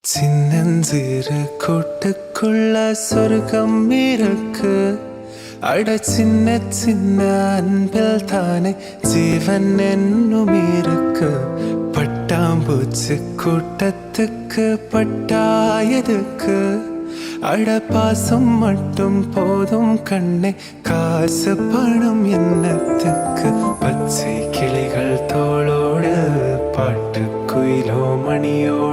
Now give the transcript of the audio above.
சின்னஞ்சிறு கூட்டுக்குள்ள சொர்க்கம் இருக்கு. அட சின்ன சின்ன அன்பில் தானே ஜீவன் என்னும் இருக்கு. பட்டாம்பூச்சி கூட்டத்துக்கு பட்டாயதுக்கு. அட பாசம் மட்டும் போதும் கண்ணே, காசு பணம் என்னத்துக்கு. பச்சை கிளிகள் தோளோடு பாட்டு குயிலோ மணியோ